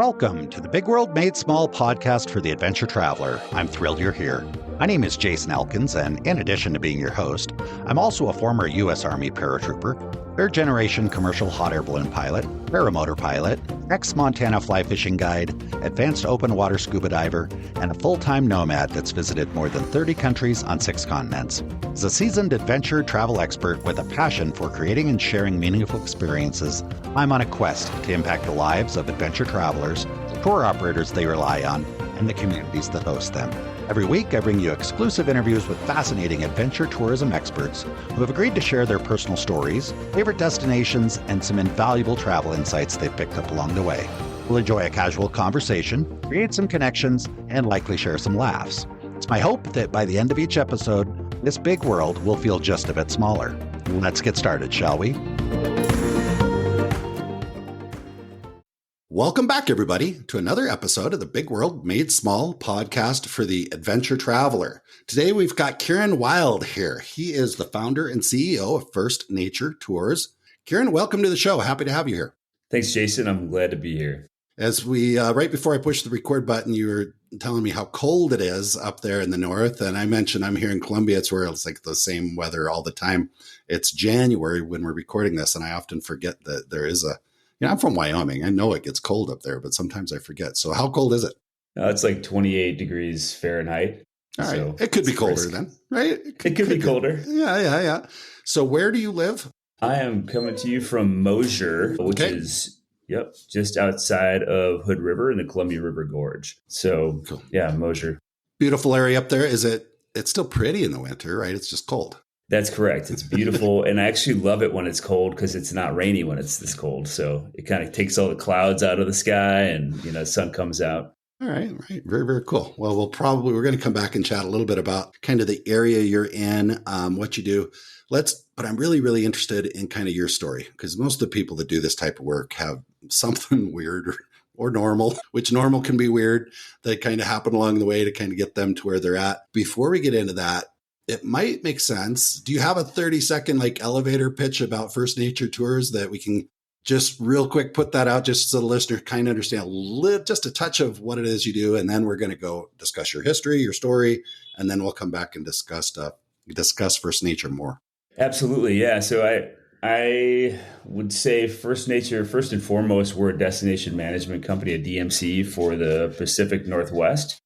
Welcome to the Big World Made Small podcast for the adventure traveler. I'm thrilled you're here. My name is Jason Elkins, and in addition to being your host, I'm also a former U.S. Army paratrooper, third-generation commercial hot air balloon pilot, paramotor pilot, ex-Montana fly fishing guide, advanced open water scuba diver, and a full-time nomad that's visited more than 30 countries on 6 continents. As a seasoned adventure travel expert with a passion for creating and sharing meaningful experiences, I'm on a quest to impact the lives of adventure travelers, the tour operators they rely on, and the communities that host them. Every week, I bring you exclusive interviews with fascinating adventure tourism experts who have agreed to share their personal stories, favorite destinations, and some invaluable travel insights they've picked up along the way. We'll enjoy a casual conversation, create some connections, and likely share some laughs. It's my hope that by the end of each episode, this big world will feel just a bit smaller. Let's get started, shall we? Welcome back, everybody, to another episode of the Big World Made Small podcast for the adventure traveler. Today, we've got Kieron Wilde here. He is the founder and CEO of First Nature Tours. Kieron, welcome to the show. Happy to have you here. Thanks, Jason. I'm glad to be here. As we, right before I pushed the record button, you were telling me how cold it is up there in the north. And I mentioned I'm here in Columbia. It's where it's like the same weather all the time. It's January when we're recording this, and I often forget that there is I'm from Wyoming. I know it gets cold up there, but sometimes I forget. So how cold is it? It's like 28 degrees Fahrenheit. All right. So it could be colder then, right? It could be colder. Yeah. So where do you live? I am coming to you from Mosier, which is just outside of Hood River in the Columbia River Gorge. So cool. Yeah, Mosier. Beautiful area up there. It's still pretty in the winter, right? It's just cold. That's correct. It's beautiful. And I actually love it when it's cold because it's not rainy when it's this cold. So it kind of takes all the clouds out of the sky and, the sun comes out. All right. Very, very cool. Well, we're going to come back and chat a little bit about kind of the area you're in, what you do. But I'm really, really interested in kind of your story, because most of the people that do this type of work have something weird or normal, which normal can be weird, that kind of happen along the way to kind of get them to where they're at. Before we get into that, it might make sense. Do you have a 30-second elevator pitch about First Nature Tours that we can just real quick put that out just so the listener kind of understand just a touch of what it is you do? And then we're going to go discuss your history, your story, and then we'll come back and discuss First Nature more. Absolutely. Yeah. So I would say First Nature, first and foremost, we're a destination management company, a DMC for the Pacific Northwest.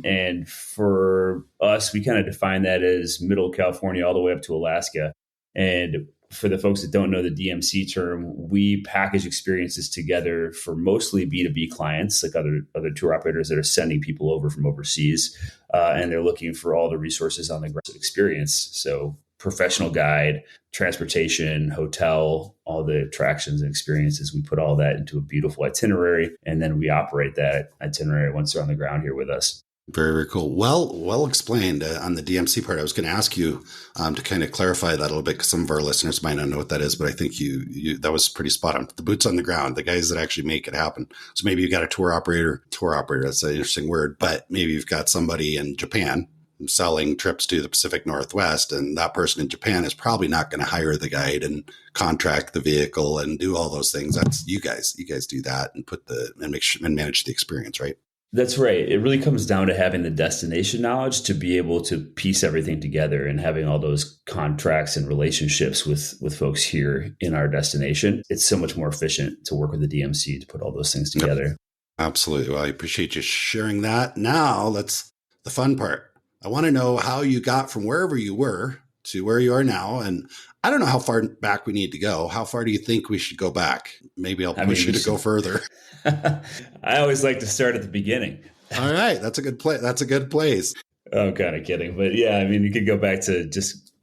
And for us, we kind of define that as middle California all the way up to Alaska. And for the folks that don't know the DMC term, we package experiences together for mostly B2B clients, like other tour operators that are sending people over from overseas. And they're looking for all the resources on the ground experience. So professional guide, transportation, hotel, all the attractions and experiences. We put all that into a beautiful itinerary, and then we operate that itinerary once they're on the ground here with us. Very, very cool. Well explained on the DMC part. I was going to ask you to kind of clarify that a little bit, because some of our listeners might not know what that is, but I think you that was pretty spot on. The boots on the ground, the guys that actually make it happen. So maybe you've got a tour operator, that's an interesting word, but maybe you've got somebody in Japan selling trips to the Pacific Northwest, and that person in Japan is probably not going to hire the guide and contract the vehicle and do all those things. That's you guys do that and manage the experience, right? That's right. It really comes down to having the destination knowledge to be able to piece everything together and having all those contracts and relationships with folks here in our destination. It's so much more efficient to work with the DMC to put all those things together. Yep. Absolutely. Well, I appreciate you sharing that. Now the fun part. I want to know how you got from wherever you were to where you are now. And I don't know how far back we need to go. How far do you think we should go back? Maybe I'll push you to go further. I always like to start at the beginning. All right. That's a good place. I'm kind of kidding. But yeah, you could go back to just,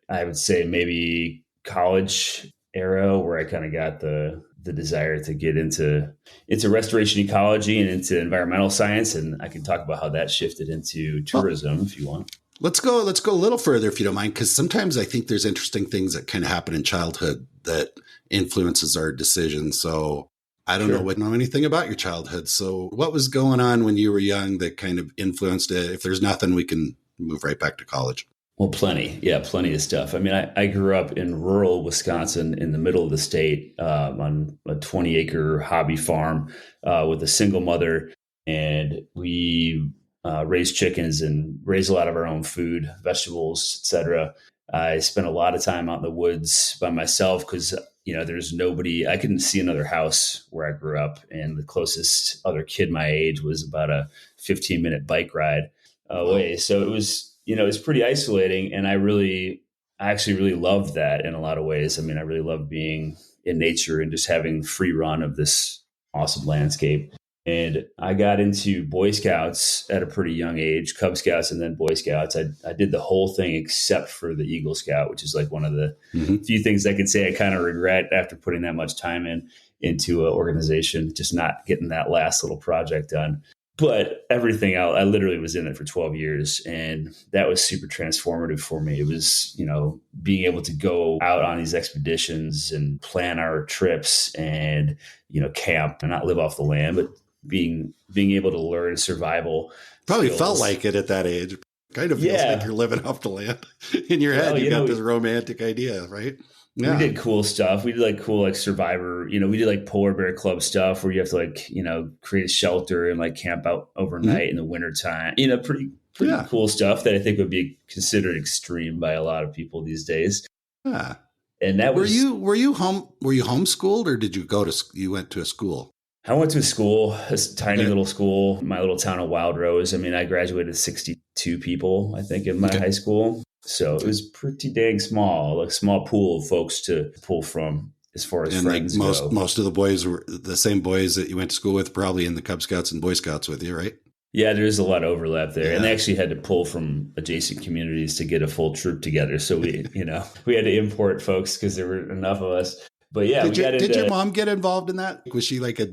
I would say maybe college era, where I kind of got the desire to get into restoration ecology and into environmental science. And I can talk about how that shifted into tourism if you want. Let's go a little further if you don't mind, because sometimes I think there's interesting things that kind of happen in childhood that influences our decisions. So I don't know anything about your childhood. So what was going on when you were young that kind of influenced it? If there's nothing, we can move right back to college. Well, plenty. Yeah, plenty of stuff. I mean, I grew up in rural Wisconsin in the middle of the state on a 20-acre hobby farm with a single mother. And we raised chickens and raised a lot of our own food, vegetables, etc. I spent a lot of time out in the woods by myself because, there's nobody, I couldn't see another house where I grew up. And the closest other kid my age was about a 15-minute bike ride away. So it was, it was pretty isolating. And I actually really loved that in a lot of ways. I mean, I really loved being in nature and just having free run of this awesome landscape. And I got into Boy Scouts at a pretty young age, Cub Scouts and then Boy Scouts. I did the whole thing except for the Eagle Scout, which is like one of the few things I could say I kind of regret after putting that much time into an organization, just not getting that last little project done. But everything else, I literally was in it for 12 years. And that was super transformative for me. It was, being able to go out on these expeditions and plan our trips and, camp and not live off the land, but being able to learn survival. Probably skills. felt like it at that age. Kind of feels like you're living off the land. In your head, you got this romantic idea, right? Yeah. We did cool stuff. We did like cool, like Survivor, we did like Polar Bear Club stuff where you have to like, create a shelter and like camp out overnight in the wintertime, pretty cool stuff that I think would be considered extreme by a lot of people these days. Yeah. And that were you homeschooled or did you went to a school? I went to a school, this tiny little school, my little town of Wild Rose. I mean, I graduated 62 people, I think, in my high school. So it was pretty dang small, like small pool of folks to pull from as far as friends go. Most of the boys were the same boys that you went to school with, probably in the Cub Scouts and Boy Scouts with you, right? Yeah, there's a lot of overlap there. Yeah. And they actually had to pull from adjacent communities to get a full troop together. So we, we had to import folks because there were enough of us. But yeah, did your mom get involved in that? Was she like a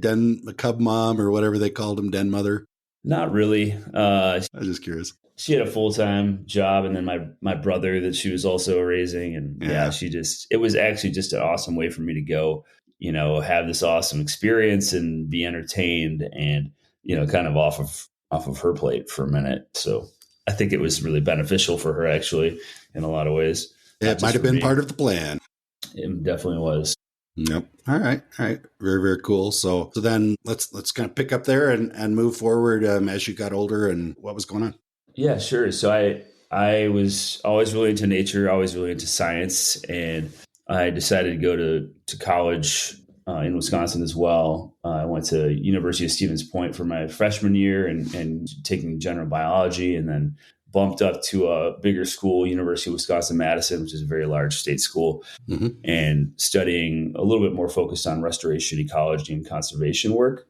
cub mom or whatever they called them, den mother? Not really. I was just curious. She had a full-time job, and then my brother that she was also raising, and it was actually just an awesome way for me to go, have this awesome experience and be entertained, and kind of off of her plate for a minute. So I think it was really beneficial for her, actually, in a lot of ways. It might have been part of the plan. It definitely was. Yep. All right. Very, very cool. So then let's kind of pick up there and move forward as you got older and what was going on. Yeah, sure. So I was always really into nature, always really into science, and I decided to go to college in Wisconsin as well. I went to University of Stevens Point for my freshman year and taking general biology, and then bumped up to a bigger school, University of Wisconsin-Madison, which is a very large state school, and studying a little bit more focused on restoration, ecology, and conservation work.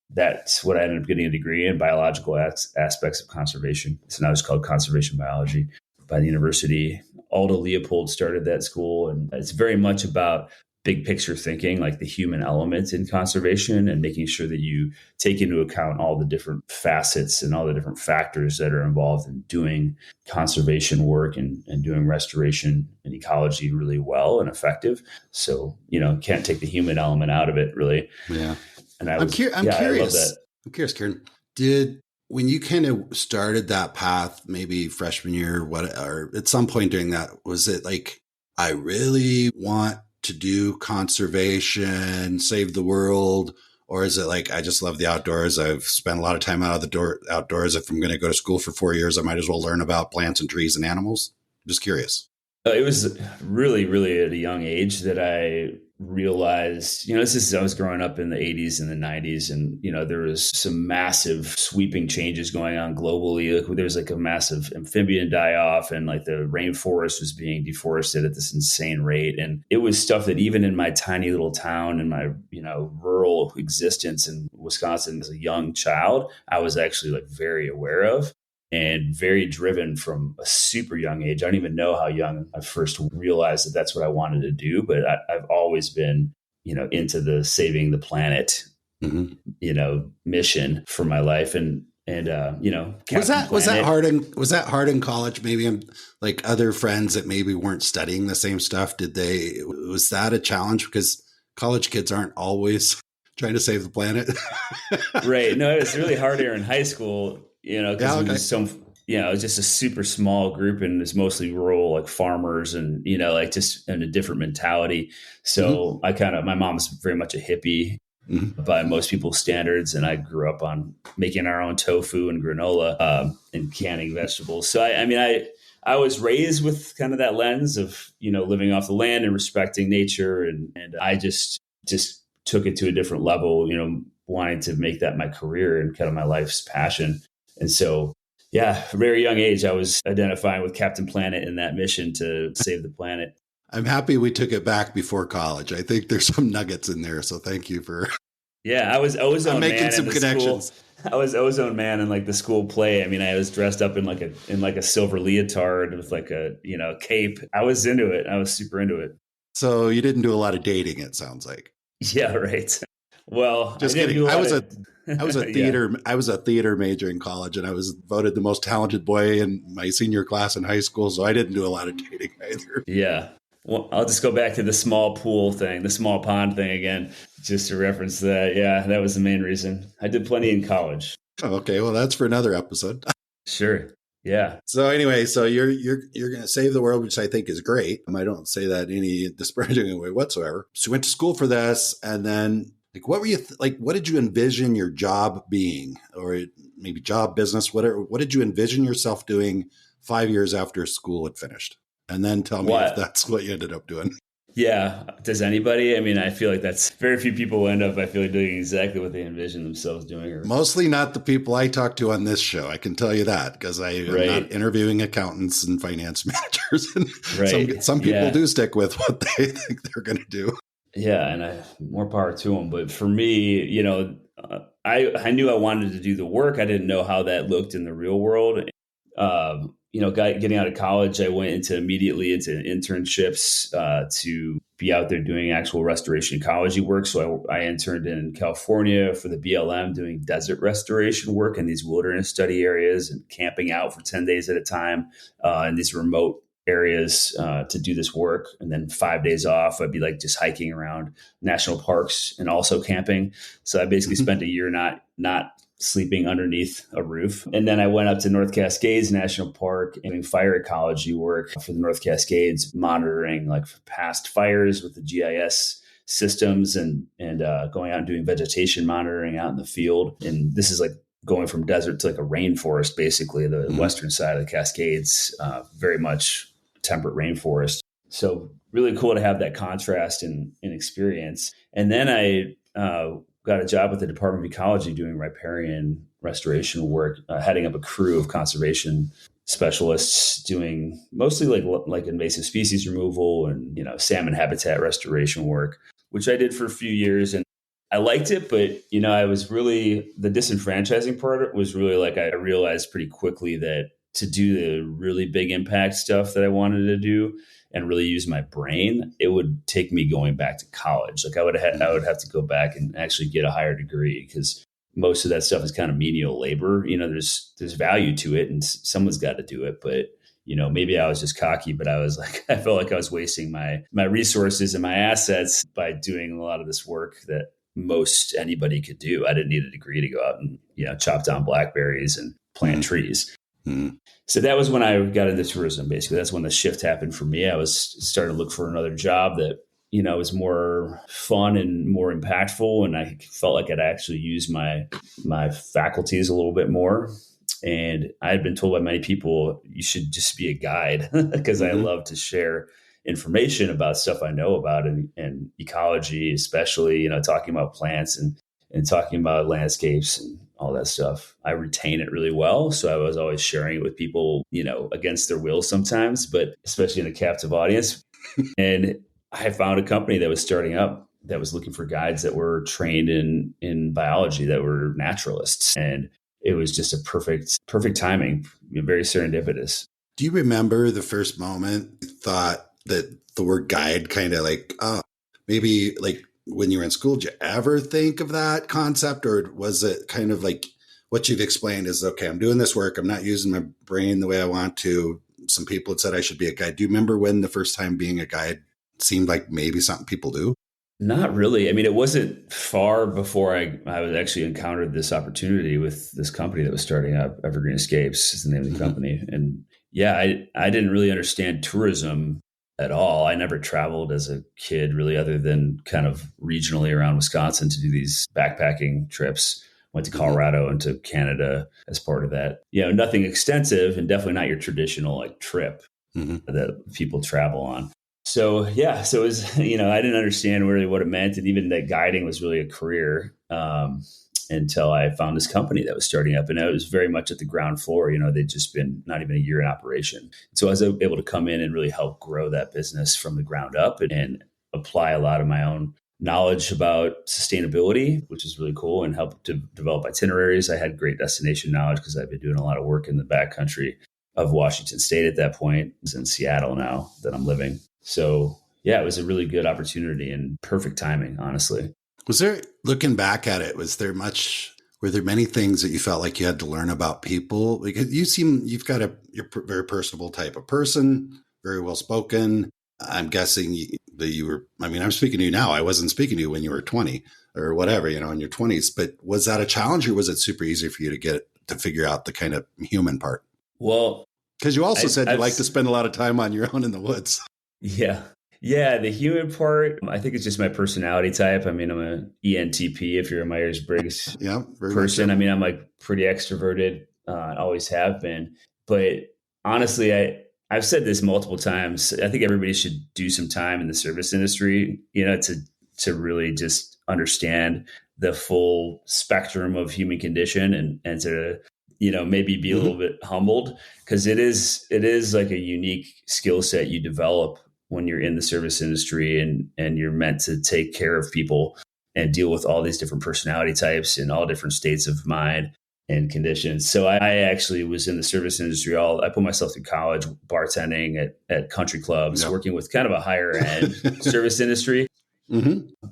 That's what I ended up getting a degree in, biological aspects of conservation. So now it's called conservation biology by the university. Alda Leopold started that school, and it's very much about big picture thinking, like the human element in conservation and making sure that you take into account all the different facets and all the different factors that are involved in doing conservation work and doing restoration and ecology really well and effective. So, can't take the human element out of it really. Yeah. And I'm curious. I love that. I'm curious, Kieron, when you kind of started that path, maybe freshman year, or at some point during that, was it like, I really want to do conservation, save the world? Or is it like, I just love the outdoors. I've spent a lot of time outdoors. If I'm going to go to school for 4 years, I might as well learn about plants and trees and animals. Just curious. It was really, really at a young age that I realized, I was growing up in the 80s and the 90s, and, there was some massive sweeping changes going on globally. Like, there was like a massive amphibian die-off, and like the rainforest was being deforested at this insane rate. And it was stuff that even in my tiny little town and my, rural existence in Wisconsin as a young child, I was actually like very aware of. And very driven from a super young age. I don't even know how young I first realized that that's what I wanted to do, but I've always been, into the saving the planet, mission for my life. And was that hard in college? Maybe I'm like other friends that maybe weren't studying the same stuff. Was that a challenge? Because college kids aren't always trying to save the planet. Right. No, it was really hard here in high school. Because it was just a super small group, and it's mostly rural, like farmers and, like just in a different mentality. So my mom's very much a hippie by most people's standards. And I grew up on making our own tofu and granola and canning vegetables. So I was raised with kind of that lens of, living off the land and respecting nature. And I just took it to a different level, wanting to make that my career and kind of my life's passion. And so, yeah, at a very young age, I was identifying with Captain Planet and that mission to save the planet. I'm happy we took it back before college. I think there's some nuggets in there. So thank you for. Yeah, I was ozone making man some connections. I was ozone man in like the school play. I mean, I was dressed up in like a silver leotard with like a cape. I was into it. I was super into it. So you didn't do a lot of dating, it sounds like. Yeah, right. Well, just kidding. I was a theater major in college, and I was voted the most talented boy in my senior class in high school. So I didn't do a lot of dating either. Yeah. Well, I'll just go back to the small pool thing, the small pond thing again, just to reference that. Yeah, that was the main reason. I did plenty in college. Okay, well, that's for another episode. Sure. Yeah. So anyway, so you're going to save the world, which I think is great. I don't say that in any disparaging way whatsoever. So you went to school for this, and then what were you what did you envision your job being, or maybe job, business, whatever? What did you envision yourself doing 5 years after school had finished? And then tell me if that's what you ended up doing. Yeah. Does anybody? I mean, I feel like that's very few people end up, I feel like, doing exactly what they envision themselves doing. Mostly not the people I talk to on this show. I can tell you that, because I am not interviewing accountants and finance managers. And some people do stick with what they think they're going to do. Yeah. And more power to them. But for me, I knew I wanted to do the work. I didn't know how that looked in the real world. Getting out of college, I went immediately into internships to be out there doing actual restoration ecology work. So I interned in California for the BLM doing desert restoration work in these wilderness study areas and camping out for 10 days at a time in these remote areas to do this work. And then 5 days off, I'd be like just hiking around national parks and also camping. So I basically spent a year not sleeping underneath a roof. And then I went up to North Cascades National Park and doing fire ecology work for the North Cascades, monitoring like past fires with the GIS systems and going out and doing vegetation monitoring out in the field. And this is like going from desert to like a rainforest, basically the western side of the Cascades, very much temperate rainforest. So really cool to have that contrast and experience. And then I got a job with the Department of Ecology doing riparian restoration work, heading up a crew of conservation specialists doing mostly like invasive species removal and, salmon habitat restoration work, which I did for a few years. And I liked it, but, I was really, the disenfranchising part was really like, I realized pretty quickly that to do the really big impact stuff that I wanted to do and really use my brain, it would take me going back to college. Like I would have to go back and actually get a higher degree, because most of that stuff is kind of menial labor. There's value to it and someone's got to do it. But, maybe I was just cocky, but I was like, I felt like I was wasting my resources and my assets by doing a lot of this work that most anybody could do. I didn't need a degree to go out and, chop down blackberries and plant trees. So that was when I got into tourism. Basically, that's when the shift happened for me. I was starting to look for another job that, was more fun and more impactful. And I felt like I'd actually use my faculties a little bit more. And I had been told by many people, you should just be a guide, because I love to share information about stuff I know about and ecology, especially, talking about plants and talking about landscapes and all that stuff. I retain it really well. So I was always sharing it with people, against their will sometimes, but especially in a captive audience. And I found a company that was starting up that was looking for guides that were trained in biology, that were naturalists. And it was just a perfect timing, very serendipitous. Do you remember the first moment you thought that the word guide kind of like, maybe like when you were in school, did you ever think of that concept? Or was it kind of like what you've explained is, okay, I'm doing this work, I'm not using my brain the way I want to. Some people had said I should be a guide. Do you remember when the first time being a guide seemed like maybe something people do? Not really. I mean, it wasn't far before I was actually encountered this opportunity with this company that was starting up. Evergreen Escapes is the name of the company. And yeah, I didn't really understand tourism at all. I never traveled as a kid really, other than kind of regionally around Wisconsin to do these backpacking trips. Went to Colorado and to Canada as part of that. Nothing extensive and definitely not your traditional like trip that people travel on. So yeah, so it was, I didn't understand really what it meant. And even that guiding was really a career until I found this company that was starting up. And I was very much at the ground floor. They'd just been not even a year in operation. So I was able to come in and really help grow that business from the ground up and apply a lot of my own knowledge about sustainability, which is really cool, and help to develop itineraries. I had great destination knowledge because I've been doing a lot of work in the backcountry of Washington State at that point. It's in Seattle now that I'm living. So yeah, it was a really good opportunity and perfect timing, honestly. Was there, looking back at it, were there many things that you felt like you had to learn about people? Because you're a very personable type of person, very well spoken. I'm guessing that I'm speaking to you now. I wasn't speaking to you when you were 20 or whatever, in your 20s, but was that a challenge or was it super easy for you to figure out the kind of human part? Well, because you also said you like to spend a lot of time on your own in the woods. Yeah. Yeah. The human part, I think it's just my personality type. I mean, I'm an ENTP if you're a Myers-Briggs person. I mean, I'm like pretty extroverted, always have been. But honestly, I've said this multiple times. I think everybody should do some time in the service industry, to really just understand the full spectrum of human condition and to, maybe be a little bit humbled, because it is like a unique skill set you develop when you're in the service industry and you're meant to take care of people and deal with all these different personality types and all different states of mind and conditions. So I actually was in the service industry. I put myself through college, bartending at country clubs, working with kind of a higher end service industry,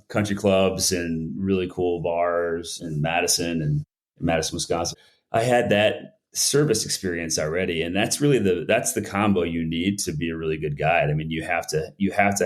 country clubs and really cool bars in Madison, Wisconsin. I had that service experience already. And that's really that's the combo you need to be a really good guide. I mean, you have to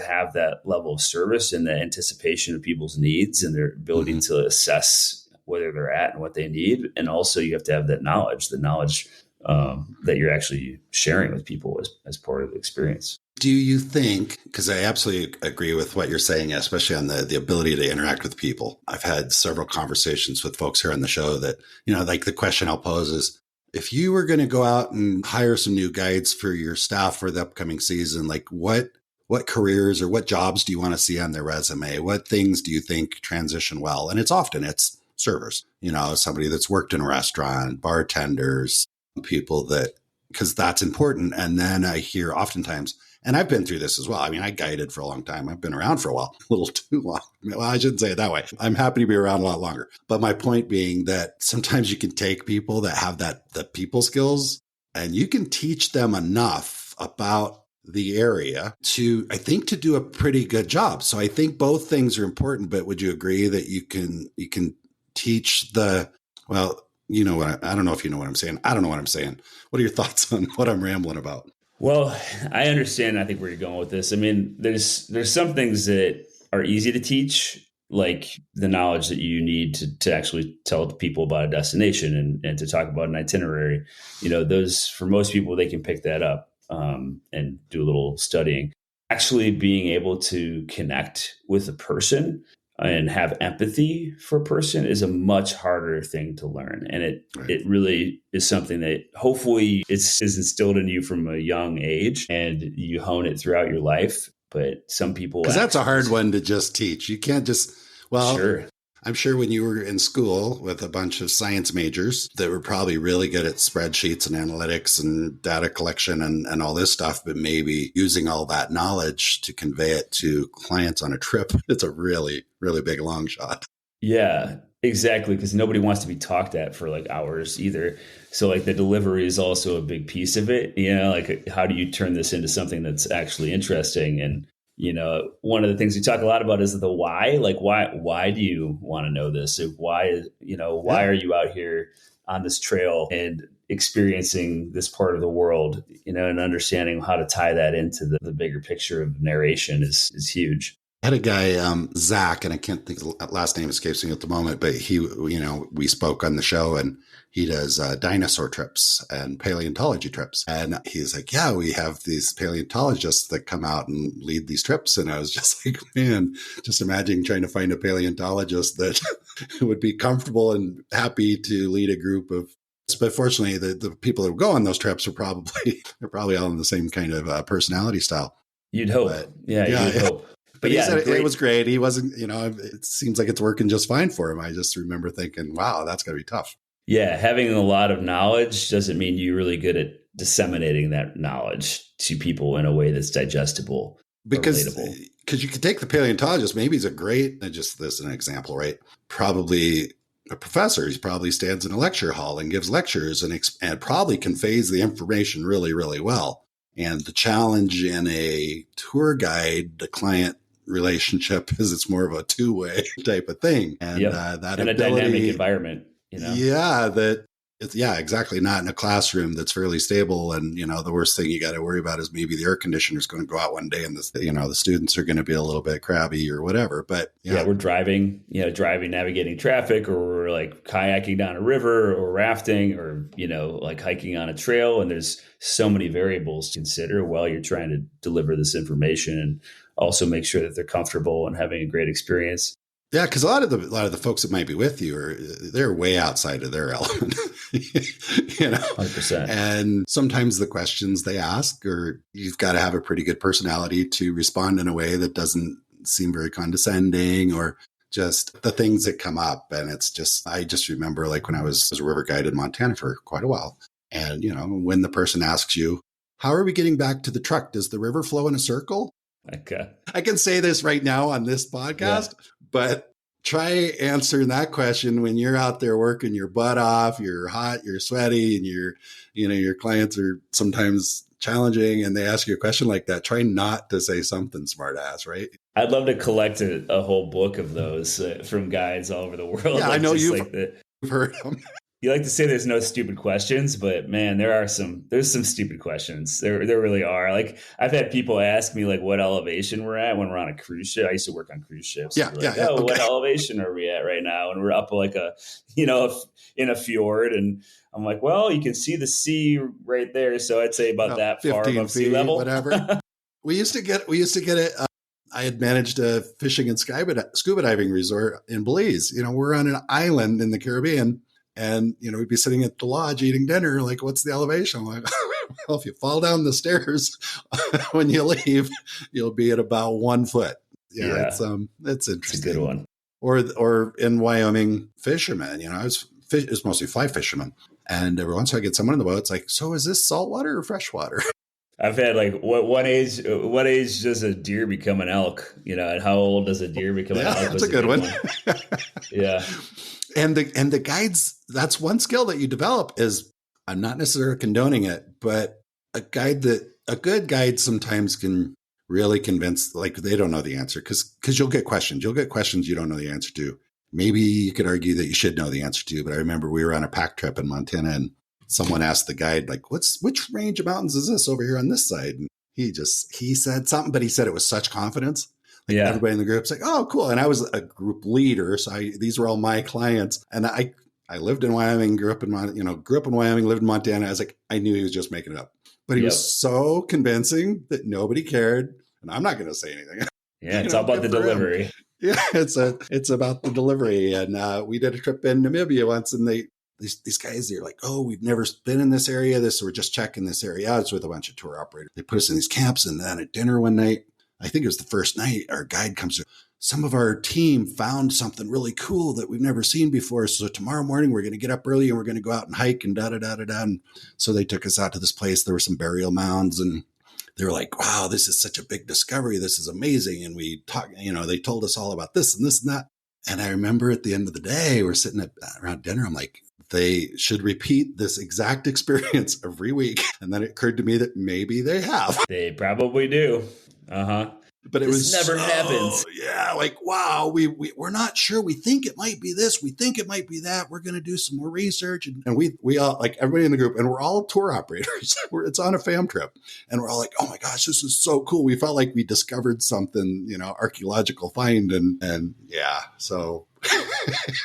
have that level of service and the anticipation of people's needs and their ability to assess where they're at and what they need. And also you have to have that knowledge, that you're actually sharing with people as part of the experience. Do you think, because I absolutely agree with what you're saying, especially on the ability to interact with people. I've had several conversations with folks here on the show that, like the question I'll pose is, if you were going to go out and hire some new guides for your staff for the upcoming season, like what careers or what jobs do you want to see on their resume? What things do you think transition well? And it's servers, somebody that's worked in a restaurant, bartenders, people because that's important. And then I hear oftentimes, and I've been through this as well. I mean, I guided for a long time. I've been around for a while, a little too long. Well, I shouldn't say it that way. I'm happy to be around a lot longer. But my point being that sometimes you can take people that have the people skills and you can teach them enough about the area to do a pretty good job. So I think both things are important, but would you agree that you can teach I don't know if you know what I'm saying. I don't know what I'm saying. What are your thoughts on what I'm rambling about? Well, I understand. I think where you're going with this. I mean, there's some things that are easy to teach, like the knowledge that you need to actually tell people about a destination and to talk about an itinerary. Those, for most people, they can pick that up and do a little studying. Actually being able to connect with a person and have empathy for a person is a much harder thing to learn. And it really is something that hopefully is instilled in you from a young age and you hone it throughout your life. But some people... Because that's a hard one to just teach. You can't just... Well, sure. I'm sure when you were in school with a bunch of science majors that were probably really good at spreadsheets and analytics and data collection and all this stuff, but maybe using all that knowledge to convey it to clients on a trip, it's a really, really big long shot. Yeah, exactly. Because nobody wants to be talked at for like hours either. So like the delivery is also a big piece of it. Like how do you turn this into something that's actually interesting? And one of the things we talk a lot about is the why. Like, why do you want to know this? Why are you out here on this trail and experiencing this part of the world, and understanding how to tie that into the bigger picture of narration is huge. I had a guy, Zach, and I can't think the last name escapes me at the moment, but he, we spoke on the show, and he does dinosaur trips and paleontology trips. And he's like, yeah, we have these paleontologists that come out and lead these trips. And I was just like, man, just imagine trying to find a paleontologist that would be comfortable and happy to lead a group of. But fortunately, the people that go on those trips are they're probably all in the same kind of personality style. You'd hope. But, You'd hope. But he said it was great. He wasn't, it seems like it's working just fine for him. I just remember thinking, wow, that's going to be tough. Yeah. Having a lot of knowledge doesn't mean you're really good at disseminating that knowledge to people in a way that's digestible. Because you could take the paleontologist, maybe he's this is an example, right? Probably a professor. He probably stands in a lecture hall and gives lectures and probably conveys the information really, really well. And the challenge in a tour guide, the client relationship is it's more of a two-way type of thing. And that in a dynamic environment, Yeah, exactly. Not in a classroom that's fairly stable. And, the worst thing you got to worry about is maybe the air conditioner is going to go out one day and the students are going to be a little bit crabby or whatever. But we're driving, navigating traffic, or we're like kayaking down a river or rafting, or, like hiking on a trail. And there's so many variables to consider while you're trying to deliver this information, and also make sure that they're comfortable and having a great experience. Yeah, because a lot of the folks that might be with you they're way outside of their element, 100%. And sometimes the questions they ask, or you've got to have a pretty good personality to respond in a way that doesn't seem very condescending, or just the things that come up. And I just remember like when I was a river guide in Montana for quite a while, and when the person asks you, how are we getting back to the truck? Does the river flow in a circle? Okay. I can say this right now on this podcast. Yeah. But try answering that question when you're out there working your butt off, you're hot, you're sweaty, and your clients are sometimes challenging, and they ask you a question like that. Try not to say something smart ass, right? I'd love to collect a whole book of those from guides all over the world. Yeah, I know you've heard them. You like to say there's no stupid questions, but man, there's some stupid questions. There really are. Like I've had people ask me like what elevation we're at when we're on a cruise ship. I used to work on cruise ships. What elevation are we at right now? And we're up like in a fjord, and I'm like, well, you can see the sea right there. So I'd say about that far above sea level. Whatever. we used to get it. I had managed a fishing and scuba diving resort in Belize. We're on an island in the Caribbean. And, we'd be sitting at the lodge eating dinner. Like, what's the elevation? I'm like, well, if you fall down the stairs when you leave, you'll be at about 1 foot. Yeah. It's interesting. It's a good one. Or in Wyoming, fishermen, it's mostly fly fishermen. And every once in a while I get someone in the boat. It's like, so is this saltwater or freshwater? I've had like what age does a deer become an elk? And how old does a deer become an elk? That's a good one. Yeah. And the guides, that's one skill that you develop is, I'm not necessarily condoning it, but a good guide sometimes can really convince, like they don't know the answer because you'll get questions. You'll get questions you don't know the answer to. Maybe you could argue that you should know the answer to, but I remember we were on a pack trip in Montana and someone asked the guide, like, which range of mountains is this over here on this side? And he said something, but he said it with such confidence. Everybody in the group's like, oh, cool. And I was a group leader. So these were all my clients. And I lived in Wyoming, grew up in Wyoming, lived in Montana. I was like, I knew he was just making it up. But he was so convincing that nobody cared. And I'm not going to say anything. Yeah, it's all about the delivery. Him. Yeah, it's about the delivery. And we did a trip in Namibia once, and these guys, they're like, oh, we've never been in this area. So we're just checking this area out. It's with a bunch of tour operators. They put us in these camps, and then at dinner one night, I think it was the first night, our guide comes through. Some of our team found something really cool that we've never seen before. So tomorrow morning, we're going to get up early and we're going to go out and hike and da-da-da-da-da. And so they took us out to this place. There were some burial mounds, and they were like, wow, this is such a big discovery. This is amazing. And we talked, they told us all about this and this and that. And I remember at the end of the day, we're sitting around dinner. I'm like, they should repeat this exact experience every week. And then it occurred to me that maybe they have. They probably do. Uh-huh. But it this was never happens. Yeah, like, wow, we're not sure. We think it might be this. We think it might be that. We're going to do some more research. And we all, like everybody in the group, and we're all tour operators. It's on a fam trip. And we're all like, oh my gosh, this is so cool. We felt like we discovered something, archaeological find. And yeah, so.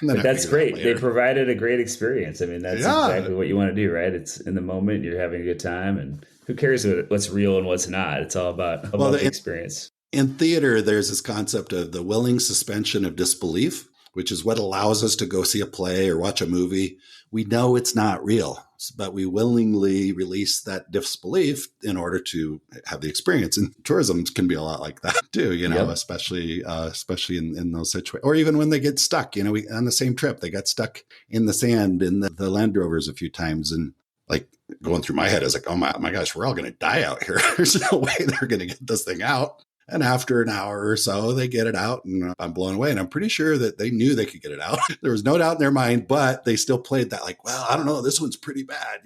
But that's great. They provided a great experience. I mean, that's exactly what you want to do, right? It's in the moment, you're having a good time, and who cares what's real and what's not? It's all about the experience. In theater, there's this concept of the willing suspension of disbelief, which is what allows us to go see a play or watch a movie. We know it's not real, but we willingly release that disbelief in order to have the experience. And tourism can be a lot like that too, especially in those situations, or even when they get stuck. On the same trip, they got stuck in the sand in the Land Rovers a few times, and like going through my head, I was like, oh my gosh, we're all going to die out here. There's no way they're going to get this thing out. And after an hour or so, they get it out, and I'm blown away. And I'm pretty sure that they knew they could get it out. There was no doubt in their mind, but they still played that like, well, I don't know, this one's pretty bad,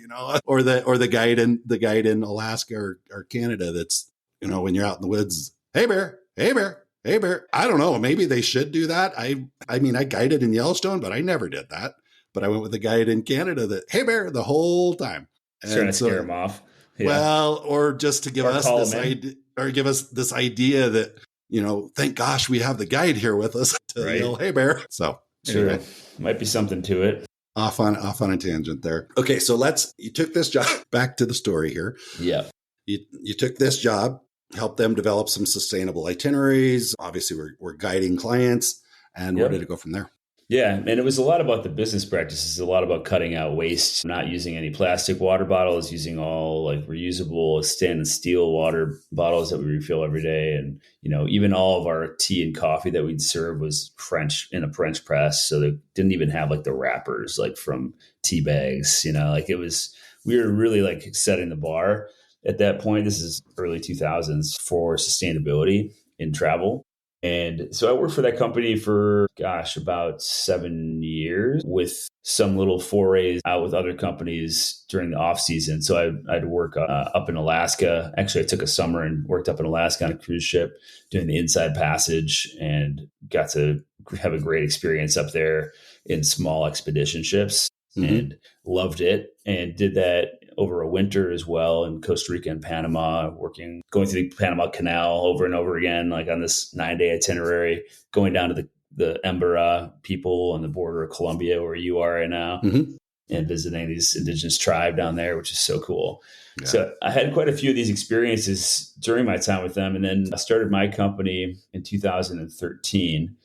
or the guide in Alaska or Canada. That's, when you're out in the woods, hey bear, hey bear, hey bear. I don't know. Maybe they should do that. I mean, I guided in Yellowstone, but I never did that. But I went with the guide in Canada that, hey bear, the whole time. Trying to scare them off. Yeah. Well, or just to give us this idea. Or give us this idea that, thank gosh we have the guide here with us to yell, hey bear. So sure, anyway. Might be something to it. Off on a tangent there. Okay, so you took this job, back to the story here. Yeah. You took this job, helped them develop some sustainable itineraries. Obviously, we're guiding clients. And where did it go from there? Yeah. And it was a lot about the business practices, a lot about cutting out waste, not using any plastic water bottles, using all like reusable stainless steel water bottles that we refill every day. And, even all of our tea and coffee that we'd serve was French in a French press. So they didn't even have like the wrappers, like from tea bags, we were really like setting the bar at that point. This is early 2000s for sustainability in travel. And so I worked for that company for, about 7 years with some little forays out with other companies during the off season. So I'd work up in Alaska. Actually, I took a summer and worked up in Alaska on a cruise ship doing the Inside Passage, and got to have a great experience up there in small expedition ships. Mm-hmm. And loved it, and did that over a winter as well in Costa Rica and Panama, going through the Panama Canal over and over again, like on this 9-day itinerary, going down to the Embera people on the border of Colombia, where you are right now, mm-hmm. and visiting these indigenous tribe down there, which is so cool. Yeah. So I had quite a few of these experiences during my time with them. And then I started my company in 2013,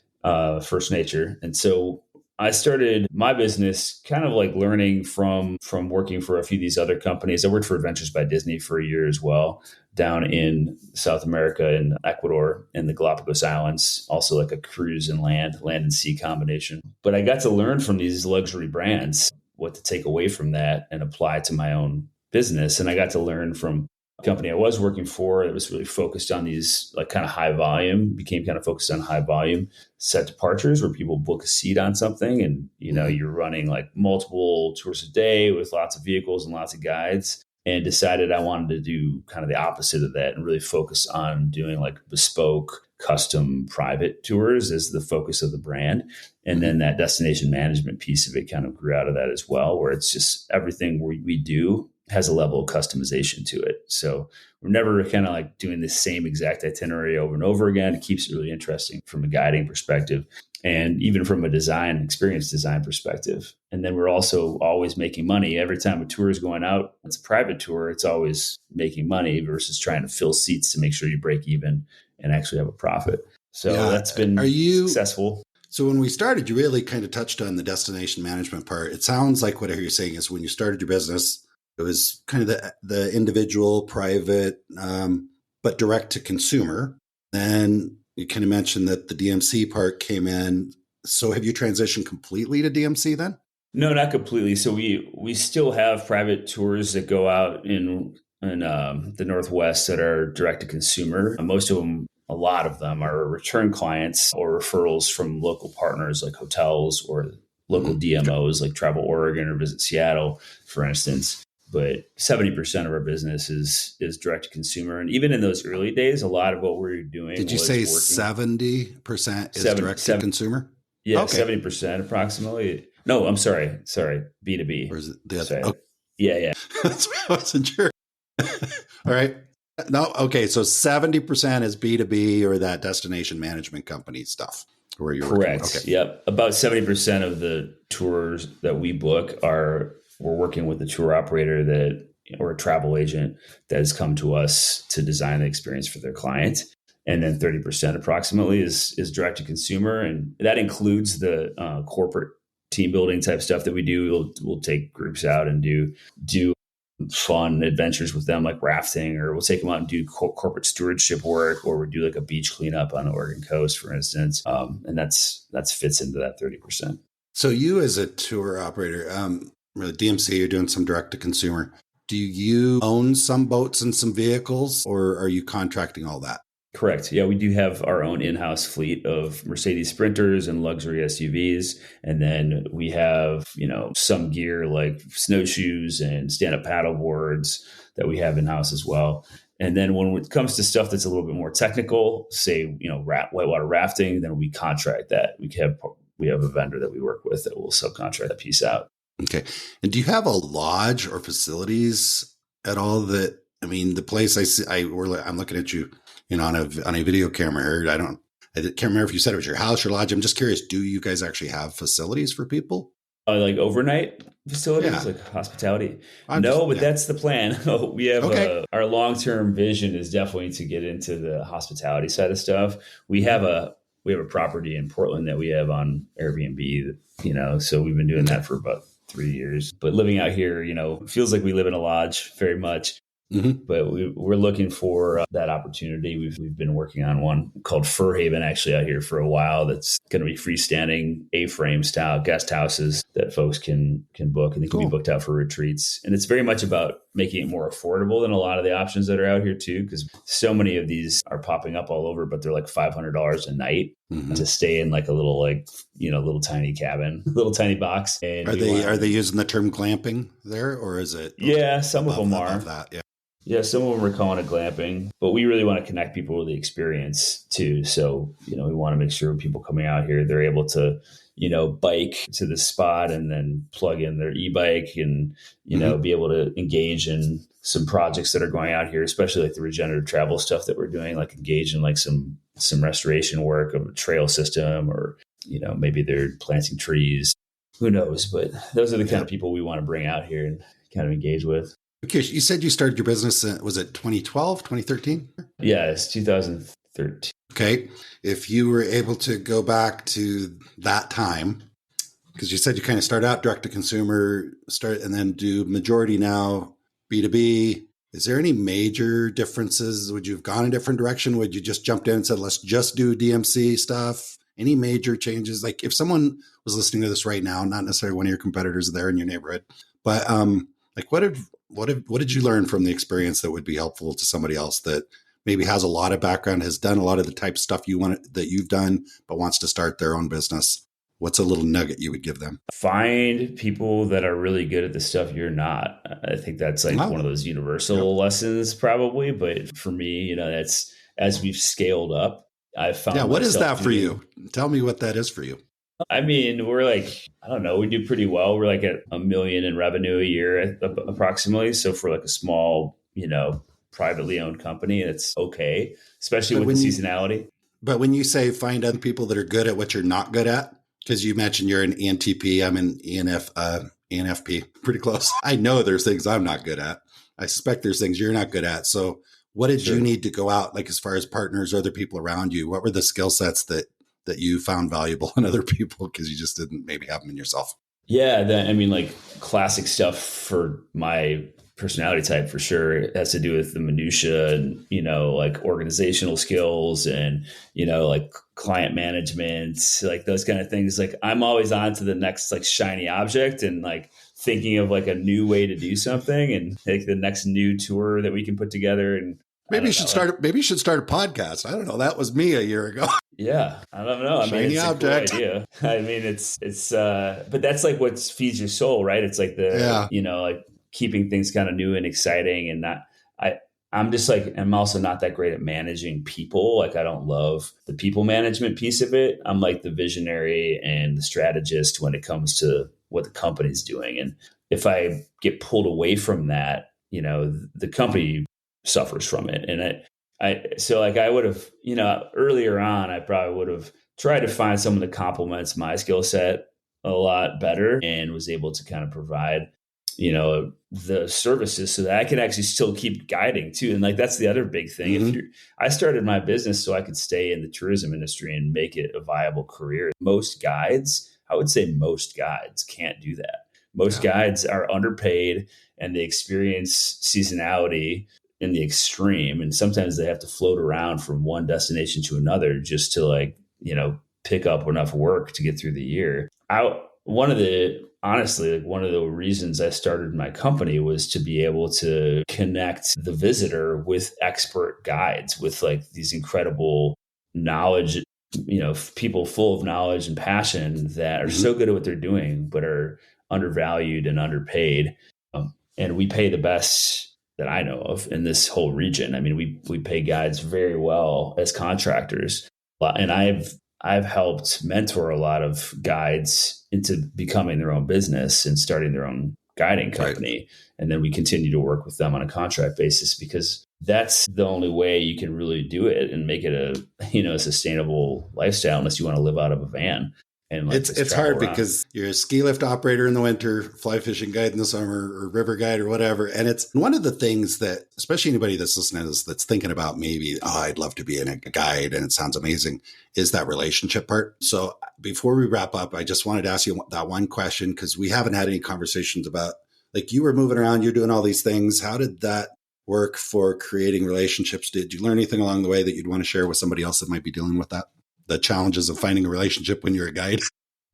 First Nature. And so I started my business kind of like learning from working for a few of these other companies. I worked for Adventures by Disney for a year as well, down in South America and Ecuador and the Galapagos Islands, also like a cruise and land and sea combination. But I got to learn from these luxury brands what to take away from that and apply to my own business. And I got to learn from company I was working for that was really focused on these like kind of high volume, became kind of focused on high volume set departures where people book a seat on something, and you're running like multiple tours a day with lots of vehicles and lots of guides, and decided I wanted to do kind of the opposite of that and really focus on doing like bespoke, custom private tours as the focus of the brand. And then that destination management piece of it kind of grew out of that as well, where it's just everything we do has a level of customization to it. So we're never kind of like doing the same exact itinerary over and over again. It keeps it really interesting from a guiding perspective, and even from a experience design perspective. And then we're also always making money. Every time a tour is going out, it's a private tour, it's always making money versus trying to fill seats to make sure you break even and actually have a profit. So that's been successful. So when we started, you really kind of touched on the destination management part. It sounds like what I hear you saying is when you started your business, it was kind of the individual, private, but direct to consumer. Then you kind of mentioned that the DMC part came in. So have you transitioned completely to DMC then? No, not completely. So we still have private tours that go out in the Northwest that are direct to consumer. Most of them, a lot of them are return clients or referrals from local partners like hotels or local DMOs like Travel Oregon or Visit Seattle, for instance. but 70% of our business is direct to consumer. And even in those early days, a lot of what we were doing. Did you say 70% is direct to consumer? Yeah, okay. 70% approximately. No, I'm sorry, B2B. Or is it the other? Oh. Yeah. That's what I wasn't sure. All right. No, okay. So 70% is B2B or that destination management company stuff where you're correct. Okay. Yep. About 70% of the tours that we book we're working with a tour operator or a travel agent that has come to us to design the experience for their client. And then 30% approximately is direct to consumer. And that includes the corporate team building type stuff that we do. We'll take groups out and do fun adventures with them, like rafting, or we'll take them out and do corporate stewardship work, or we do like a beach cleanup on the Oregon coast, for instance. And that's fits into that 30%. So you as a tour operator, DMC, you're doing some direct to consumer. Do you own some boats and some vehicles, or are you contracting all that? Correct. Yeah, we do have our own in-house fleet of Mercedes Sprinters and luxury SUVs. And then we have, some gear like snowshoes and stand-up paddle boards that we have in-house as well. And then when it comes to stuff that's a little bit more technical, say, whitewater rafting, then we contract that. We have a vendor that we work with that will subcontract that piece out. Okay. And do you have a lodge or facilities at all the place I'm looking at you, on a video camera here. I can't remember if you said it was your house or lodge. I'm just curious, do you guys actually have facilities for people? Like overnight facilities, like hospitality? That's the plan. We have our long-term vision is definitely to get into the hospitality side of stuff. We have a property in Portland that we have on Airbnb, so we've been doing that for about 3 years. But living out here, feels like we live in a lodge very much. Mm-hmm. But we're looking for that opportunity. We've been working on one called Fur Haven actually out here for a while. That's going to be freestanding A-frame style guest houses that folks can book, and they can be booked out for retreats. And it's very much about making it more affordable than a lot of the options that are out here too, because so many of these are popping up all over, but they're like $500 a night to stay in like a little little tiny cabin, little tiny box. And are they using the term glamping there, or is it? Yeah, some of them are. That, yeah. Yeah, some of them are calling it glamping, but we really want to connect people with the experience too. So, we want to make sure people coming out here, they're able to, bike to the spot and then plug in their e-bike and, be able to engage in some projects that are going out here, especially like the regenerative travel stuff that we're doing, like engage in like some restoration work of a trail system, or, maybe they're planting trees. Who knows? But those are the kind of people we want to bring out here and kind of engage with. Okay, you said you started your business, was it 2012, 2013? Yeah, it's 2013. Okay. If you were able to go back to that time, because you said you kind of start out direct to consumer, and then do majority now B2B, is there any major differences? Would you have gone a different direction? Would you just jumped in and said, let's just do DMC stuff? Any major changes? Like if someone was listening to this right now, not necessarily one of your competitors there in your neighborhood, but like what did you learn from the experience that would be helpful to somebody else that maybe has a lot of background, has done a lot of the type of stuff that you've done, but wants to start their own business? What's a little nugget you would give them? Find people that are really good at the stuff you're not. I think that's like one of those universal lessons probably. But for me, that's as we've scaled up, I've found. Yeah. What is that for you? Tell me what that is for you. I mean, we're like, I don't know, we do pretty well. We're like at $1 million in revenue a year approximately. So for like a small, privately owned company, it's okay, especially with the seasonality. But when you say find other people that are good at what you're not good at, because you mentioned you're an ENTP, I'm an ENFP, pretty close. I know there's things I'm not good at. I suspect there's things you're not good at. So what did you need to go out, like as far as partners or other people around you? What were the skill sets that you found valuable in other people because you just didn't maybe have them in yourself? Yeah. Like classic stuff for my personality type for sure. It has to do with the minutia and, like organizational skills and, like client management, like those kind of things. Like I'm always on to the next like shiny object and like thinking of like a new way to do something and like the next new tour that we can put together. And maybe you should start a podcast. I don't know. That was me a year ago. Yeah. I don't know. I mean, it's object. A cool idea. I mean, it's but that's like what feeds your soul, right? It's like like keeping things kind of new and exciting. And I'm also not that great at managing people. Like, I don't love the people management piece of it. I'm like the visionary and the strategist when it comes to what the company's doing. And if I get pulled away from that, the company suffers from it. And I would have, earlier on, I probably would have tried to find someone that complements my skill set a lot better and was able to kind of provide, the services so that I can actually still keep guiding too. And like, that's the other big thing. Mm-hmm. I started my business so I could stay in the tourism industry and make it a viable career. I would say most guides can't do that. Most guides are underpaid and they experience seasonality in the extreme. And sometimes they have to float around from one destination to another just to pick up enough work to get through the year. One of the reasons I started my company was to be able to connect the visitor with expert guides with like these incredible knowledge, people full of knowledge and passion that are so good at what they're doing, but are undervalued and underpaid. And we pay the best that I know of in this whole region. I mean, we pay guides very well as contractors. And I've helped mentor a lot of guides into becoming their own business and starting their own guiding company. Right. And then we continue to work with them on a contract basis because that's the only way you can really do it and make it a sustainable lifestyle unless you want to live out of a van. And it's hard because you're a ski lift operator in the winter, fly fishing guide in the summer, or river guide or whatever. And it's one of the things that, especially anybody that's listening to this, that's thinking about maybe, I'd love to be a guide and it sounds amazing, is that relationship part. So before we wrap up, I just wanted to ask you that one question because we haven't had any conversations about, like, you were moving around, you're doing all these things. How did that work for creating relationships? Did you learn anything along the way that you'd want to share with somebody else that might be dealing with that? The challenges of finding a relationship when you're a guide,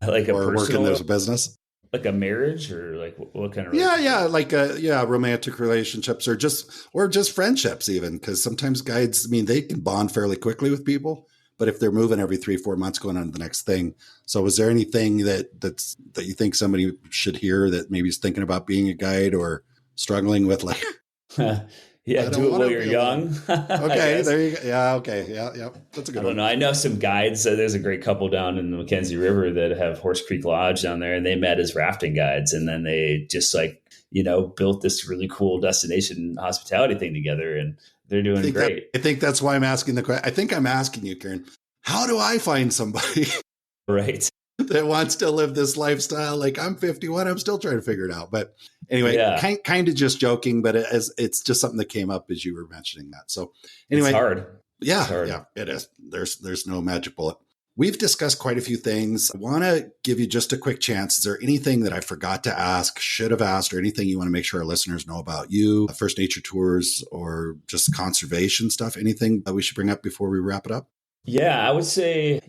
or working as a business, like a marriage, or like what kind of? Romantic relationships, or just friendships, even, because sometimes guides, I mean, they can bond fairly quickly with people, but if they're moving every 3-4 months, going on to the next thing. So, is there anything that you think somebody should hear that maybe is thinking about being a guide or struggling with, like? Yeah, do it while you're young. Okay, there you go. Yeah, okay. Yeah. That's a good one. I don't know. I know some guides. There's a great couple down in the Mackenzie River that have Horse Creek Lodge down there, and they met as rafting guides. And then they just built this really cool destination hospitality thing together, and they're doing great. I think that's why I'm asking the question. I think I'm asking you, Kieron, how do I find somebody right that wants to live this lifestyle? Like, I'm 51, I'm still trying to figure it out. But anyway, kind of just joking, but it's just something that came up as you were mentioning that. So anyway, it's hard. Yeah, it's hard. Yeah, it is. There's no magic bullet. We've discussed quite a few things. I want to give you just a quick chance. Is there anything that I forgot to ask, should have asked, or anything you want to make sure our listeners know about you, First Nature Tours, or just conservation stuff? Anything that we should bring up before we wrap it up? Yeah, I would say,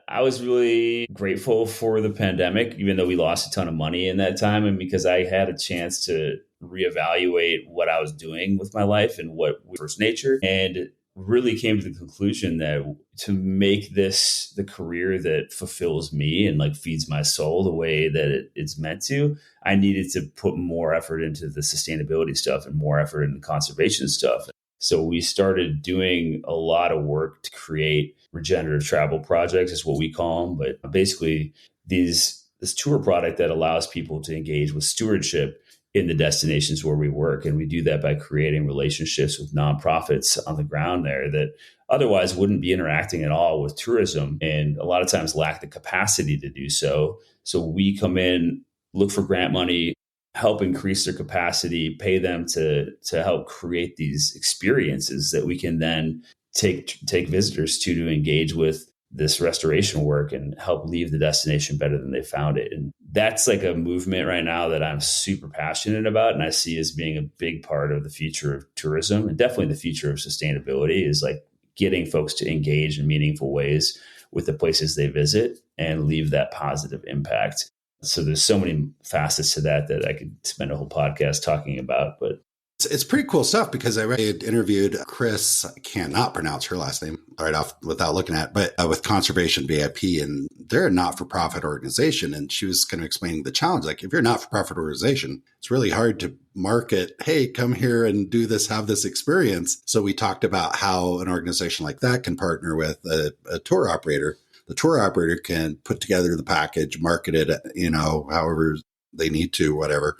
I was really grateful for the pandemic, even though we lost a ton of money in that time. And because I had a chance to reevaluate what I was doing with my life and what First Nature, and really came to the conclusion that to make this the career that fulfills me and like feeds my soul the way that it's meant to, I needed to put more effort into the sustainability stuff and more effort in the conservation stuff. So we started doing a lot of work to create regenerative travel projects, is what we call them. But basically, this tour product that allows people to engage with stewardship in the destinations where we work. And we do that by creating relationships with nonprofits on the ground there that otherwise wouldn't be interacting at all with tourism, and a lot of times lack the capacity to do so. So we come in, look for grant money, help increase their capacity, pay them to help create these experiences that we can then take visitors to engage with this restoration work and help leave the destination better than they found it. And that's like a movement right now that I'm super passionate about, and I see as being a big part of the future of tourism, and definitely the future of sustainability, is like getting folks to engage in meaningful ways with the places they visit and leave that positive impact. So there's so many facets to that I could spend a whole podcast talking about, but It's pretty cool stuff because I had interviewed Chris, I cannot pronounce her last name right off without looking at it, but with Conservation VIP, and they're a not-for-profit organization. And she was kind of explaining the challenge. Like if you're a not-for-profit organization, it's really hard to market, hey, come here and do this, have this experience. So we talked about how an organization like that can partner with a tour operator. The tour operator can put together the package, market it, however they need to, whatever,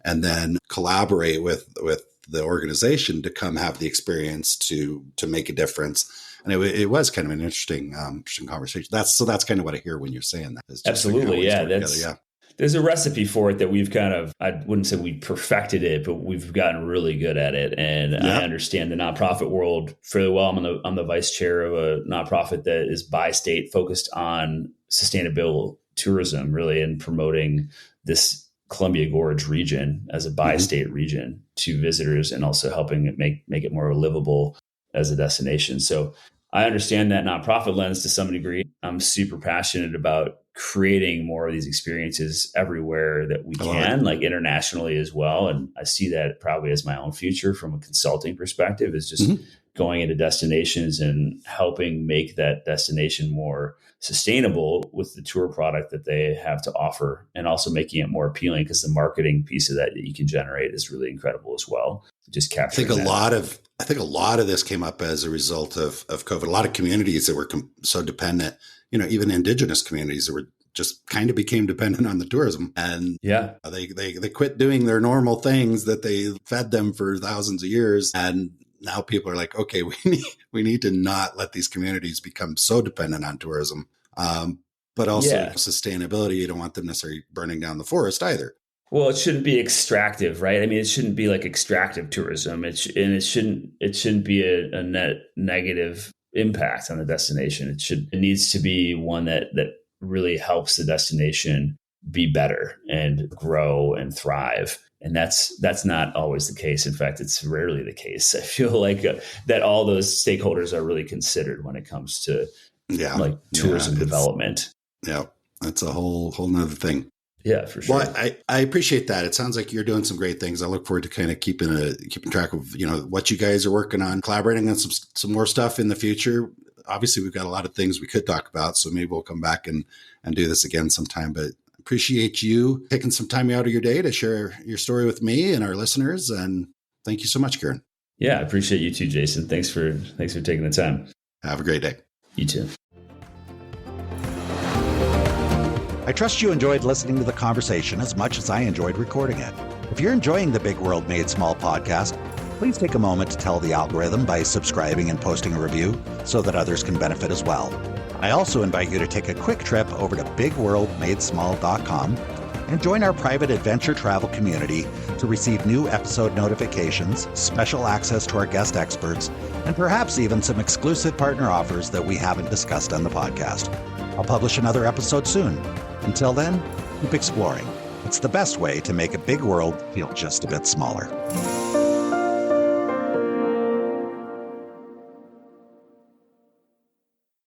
and then collaborate with the organization to come have the experience to make a difference. And it was kind of an interesting conversation. That's kind of what I hear when you're saying that. Absolutely. Yeah. There's a recipe for it that we've kind of, I wouldn't say we perfected it, but we've gotten really good at it. And I understand the nonprofit world fairly well. I'm the vice chair of a nonprofit that is by state focused on sustainable tourism, really, and promoting this Columbia Gorge region as a bi-state region to visitors, and also helping it make it more livable as a destination. So I understand that nonprofit lens to some degree. I'm super passionate about creating more of these experiences everywhere that we can, like internationally as well. And I see that probably as my own future from a consulting perspective, is just going into destinations and helping make that destination more sustainable with the tour product that they have to offer, and also making it more appealing, because the marketing piece of that you can generate is really incredible as well. Just capturing I think a lot of this came up as a result of COVID. A lot of communities that were so dependent, even indigenous communities that were just kind of became dependent on the tourism, and they quit doing their normal things that they fed them for thousands of years. And now people are like, okay, we need to not let these communities become so dependent on tourism. But also sustainability, you don't want them necessarily burning down the forest either. Well, it shouldn't be extractive, right? I mean, it shouldn't be like extractive tourism. It shouldn't be a net negative impact on the destination. It needs to be one that really helps the destination be better and grow and thrive. And that's not always the case. In fact, it's rarely the case. I feel like that all those stakeholders are really considered when it comes to tourism development. Yeah, that's a whole nother thing. Yeah, for sure. Well, I appreciate that. It sounds like you're doing some great things. I look forward to kind of keeping track of what you guys are working on, collaborating on some more stuff in the future. Obviously, we've got a lot of things we could talk about, so maybe we'll come back and do this again sometime. But appreciate you taking some time out of your day to share your story with me and our listeners. And thank you so much, Kieron. Yeah, I appreciate you too, Jason. Thanks for taking the time. Have a great day. You too. I trust you enjoyed listening to the conversation as much as I enjoyed recording it. If you're enjoying the Big World Made Small podcast, please take a moment to tell the algorithm by subscribing and posting a review so that others can benefit as well. I also invite you to take a quick trip over to bigworldmadesmall.com and join our private adventure travel community to receive new episode notifications, special access to our guest experts, and perhaps even some exclusive partner offers that we haven't discussed on the podcast. I'll publish another episode soon. Until then, keep exploring. It's the best way to make a big world feel just a bit smaller.